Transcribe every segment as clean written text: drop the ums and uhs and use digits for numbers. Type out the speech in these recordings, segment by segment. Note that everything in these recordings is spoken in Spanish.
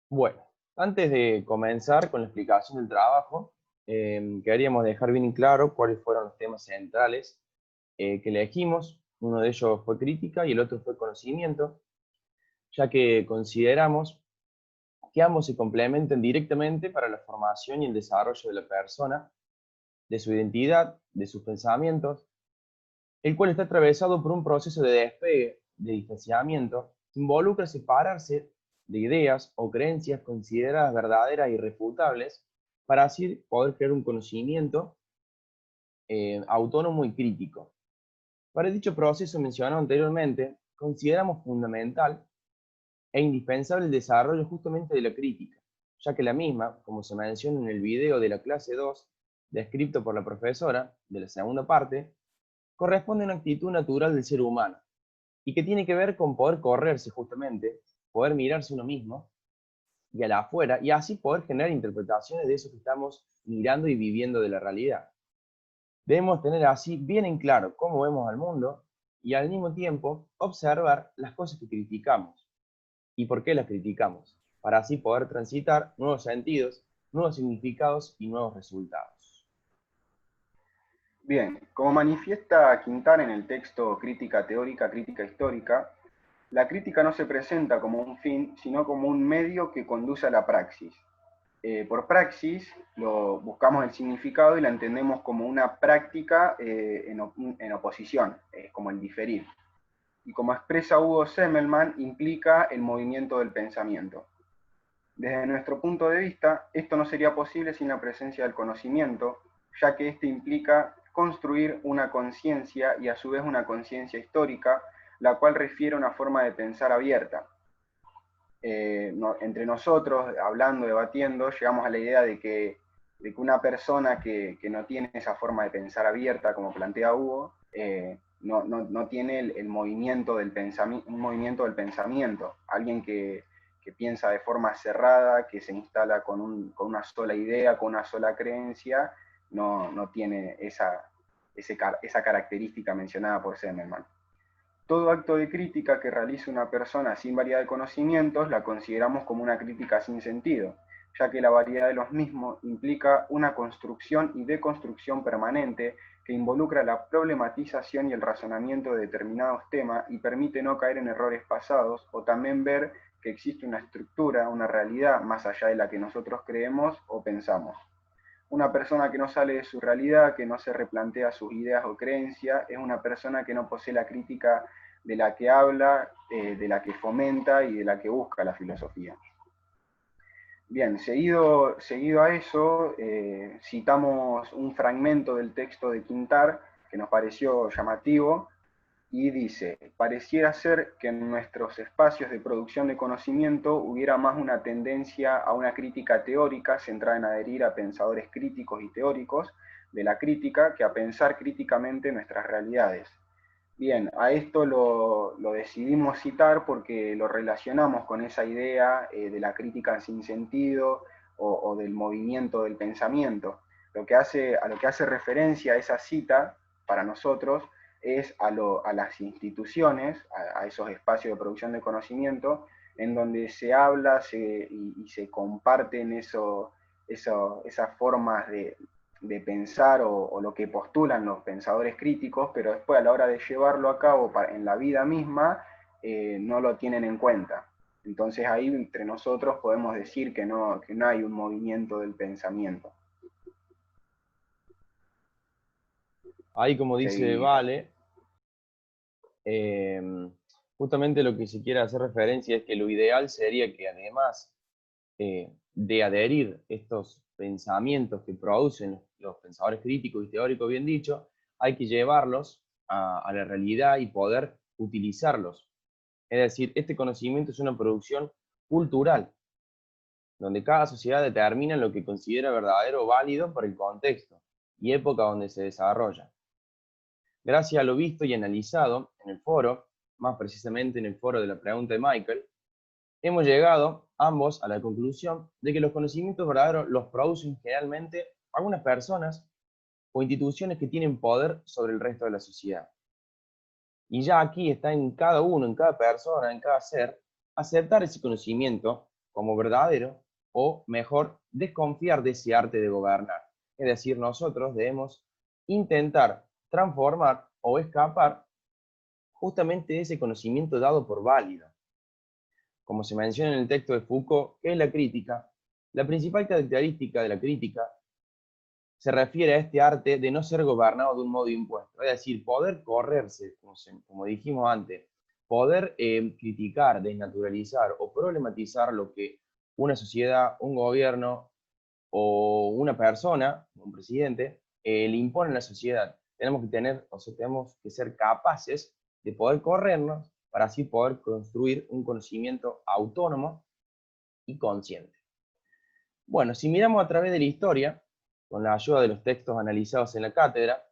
Bueno, antes de comenzar con la explicación del trabajo, queríamos dejar bien en claro cuáles fueron los temas centrales que elegimos. Uno de ellos fue crítica y el otro fue conocimiento, ya que consideramos que ambos se complementan directamente para la formación y el desarrollo de la persona, de su identidad, de sus pensamientos, el cual está atravesado por un proceso de despegue, de distanciamiento, que involucra separarse de ideas o creencias consideradas verdaderas e irrefutables, para así poder crear un conocimiento autónomo y crítico. Para dicho proceso mencionado anteriormente, consideramos fundamental e indispensable el desarrollo justamente de la crítica, ya que la misma, como se menciona en el video de la clase 2, descrito por la profesora de la segunda parte, corresponde a una actitud natural del ser humano, y que tiene que ver con poder correrse justamente, poder mirarse uno mismo y a la afuera, y así poder generar interpretaciones de eso que estamos mirando y viviendo de la realidad. Debemos tener así bien en claro cómo vemos al mundo y al mismo tiempo observar las cosas que criticamos y por qué las criticamos, para así poder transitar nuevos sentidos, nuevos significados y nuevos resultados. Bien, como manifiesta Quintana en el texto Crítica teórica, crítica histórica, la crítica no se presenta como un fin, sino como un medio que conduce a la praxis. Por praxis buscamos el significado y la entendemos como una práctica en oposición, como el diferir. Y como expresa Hugo Semmelmann, implica el movimiento del pensamiento. Desde nuestro punto de vista, esto no sería posible sin la presencia del conocimiento, ya que este implica construir una conciencia y a su vez una conciencia histórica, la cual refiere a una forma de pensar abierta. Entre nosotros, hablando, debatiendo, llegamos a la idea de que una persona que no tiene esa forma de pensar abierta, como plantea Hugo, no tiene el movimiento del pensamiento, un movimiento del pensamiento. Alguien que piensa de forma cerrada, que se instala con una sola idea, con una sola creencia, no tiene esa característica mencionada por Semmelmann. Todo acto de crítica que realice una persona sin variedad de conocimientos la consideramos como una crítica sin sentido, ya que la variedad de los mismos implica una construcción y deconstrucción permanente que involucra la problematización y el razonamiento de determinados temas y permite no caer en errores pasados o también ver que existe una estructura, una realidad más allá de la que nosotros creemos o pensamos. Una persona que no sale de su realidad, que no se replantea sus ideas o creencias, es una persona que no posee la crítica de la que habla, de la que fomenta y de la que busca la filosofía. Bien, seguido a eso, citamos un fragmento del texto de Quintard que nos pareció llamativo, y dice: pareciera ser que en nuestros espacios de producción de conocimiento hubiera más una tendencia a una crítica teórica centrada en adherir a pensadores críticos y teóricos de la crítica que a pensar críticamente nuestras realidades. Bien, a esto lo decidimos citar porque lo relacionamos con esa idea de la crítica sin sentido o del movimiento del pensamiento. A lo que hace referencia a esa cita para nosotros es a las instituciones, a esos espacios de producción de conocimiento, en donde se habla y se comparten esas formas de pensar o lo que postulan los pensadores críticos, pero después a la hora de llevarlo a cabo en la vida misma, no lo tienen en cuenta. Entonces ahí entre nosotros podemos decir que no hay un movimiento del pensamiento. Ahí, como dice Sí, Vale, eh, justamente lo que se quiere hacer referencia es que lo ideal sería que además de adherir estos pensamientos que producen los pensadores críticos y teóricos, bien dicho, hay que llevarlos a la realidad y poder utilizarlos. Es decir, este conocimiento es una producción cultural, donde cada sociedad determina lo que considera verdadero o válido por el contexto y época donde se desarrolla. Gracias a lo visto y analizado en el foro, más precisamente en el foro de la pregunta de Michael, hemos llegado ambos a la conclusión de que los conocimientos verdaderos los producen generalmente algunas personas o instituciones que tienen poder sobre el resto de la sociedad. Y ya aquí está en cada uno, en cada persona, en cada ser, aceptar ese conocimiento como verdadero, o mejor, desconfiar de ese arte de gobernar. Es decir, nosotros debemos intentar transformar o escapar justamente de ese conocimiento dado por válido. Como se menciona en el texto de Foucault, ¿qué es la crítica? La principal característica de la crítica se refiere a este arte de no ser gobernado de un modo impuesto, es decir, poder correrse, como dijimos antes, poder criticar, desnaturalizar o problematizar lo que una sociedad, un gobierno o una persona, un presidente, le impone a la sociedad. Tenemos que tener, o sea, tenemos que ser capaces de poder corrernos para así poder construir un conocimiento autónomo y consciente. Bueno, si miramos a través de la historia, con la ayuda de los textos analizados en la cátedra,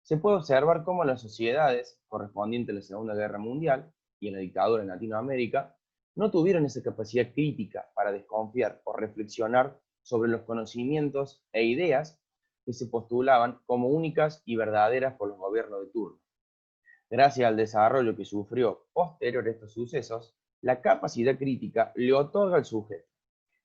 se puede observar cómo las sociedades correspondientes a la Segunda Guerra Mundial y en la dictadura en Latinoamérica no tuvieron esa capacidad crítica para desconfiar o reflexionar sobre los conocimientos e ideas que se postulaban como únicas y verdaderas por los gobiernos de turno. Gracias al desarrollo que sufrió posterior a estos sucesos, la capacidad crítica le otorga al sujeto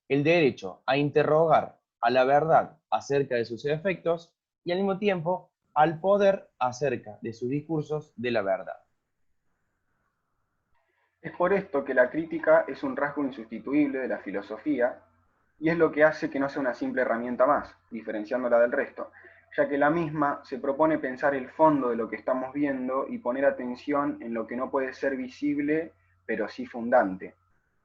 el derecho a interrogar a la verdad acerca de sus efectos y al mismo tiempo al poder acerca de sus discursos de la verdad. Es por esto que la crítica es un rasgo insustituible de la filosofía y es lo que hace que no sea una simple herramienta más, diferenciándola del resto, ya que la misma se propone pensar el fondo de lo que estamos viendo y poner atención en lo que no puede ser visible, pero sí fundante.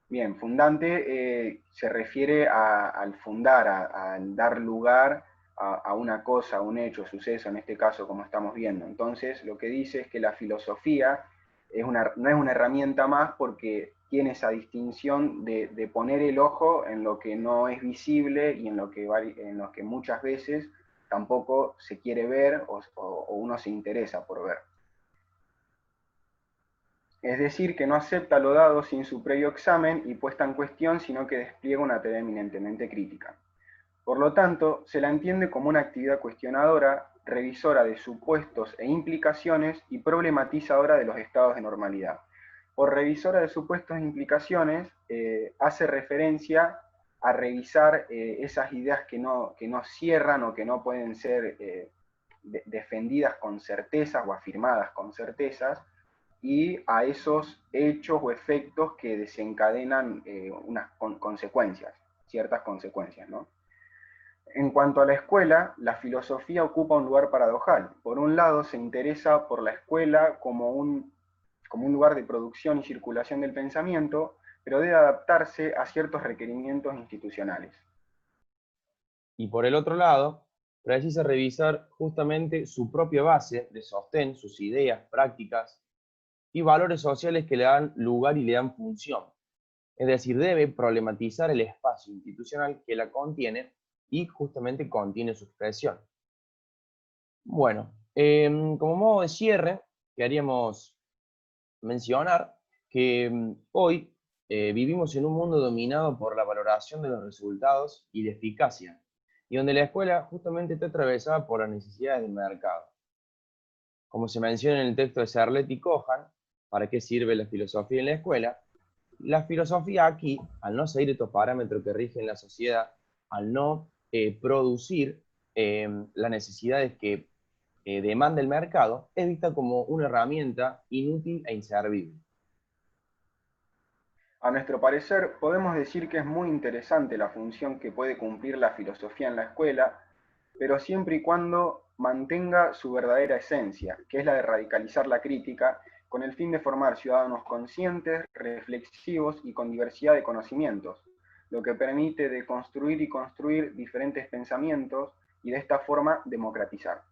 Bien, fundante se refiere al fundar, al dar lugar a una cosa, a un hecho, suceso, en este caso, como estamos viendo. Entonces, lo que dice es que la filosofía no es una herramienta más porque tiene esa distinción de poner el ojo en lo que no es visible y en lo que muchas veces tampoco se quiere ver o uno se interesa por ver. Es decir, que no acepta lo dado sin su previo examen y puesta en cuestión, sino que despliega una tarea eminentemente crítica. Por lo tanto, se la entiende como una actividad cuestionadora, revisora de supuestos e implicaciones y problematizadora de los estados de normalidad. Por revisora de supuestos e implicaciones, hace referencia a revisar esas ideas que no cierran o que no pueden ser defendidas con certezas o afirmadas con certezas, y a esos hechos o efectos que desencadenan unas consecuencias, ciertas consecuencias, ¿no? En cuanto a la escuela, la filosofía ocupa un lugar paradojal. Por un lado, se interesa por la escuela como un lugar de producción y circulación del pensamiento, pero debe adaptarse a ciertos requerimientos institucionales. Y por el otro lado, precisa revisar justamente su propia base de sostén, sus ideas, prácticas y valores sociales que le dan lugar y le dan función. Es decir, debe problematizar el espacio institucional que la contiene y justamente contiene su expresión. Bueno, como modo de cierre, queríamos mencionar que hoy vivimos en un mundo dominado por la valoración de los resultados y la eficacia, y donde la escuela justamente está atravesada por las necesidades del mercado. Como se menciona en el texto de Serlet y Cohan, ¿para qué sirve la filosofía en la escuela? La filosofía aquí, al no seguir estos parámetros que rigen la sociedad, al no producir las necesidades que demanda el mercado, es vista como una herramienta inútil e inservible. A nuestro parecer, podemos decir que es muy interesante la función que puede cumplir la filosofía en la escuela, pero siempre y cuando mantenga su verdadera esencia, que es la de radicalizar la crítica, con el fin de formar ciudadanos conscientes, reflexivos y con diversidad de conocimientos, lo que permite deconstruir y construir diferentes pensamientos y de esta forma democratizar.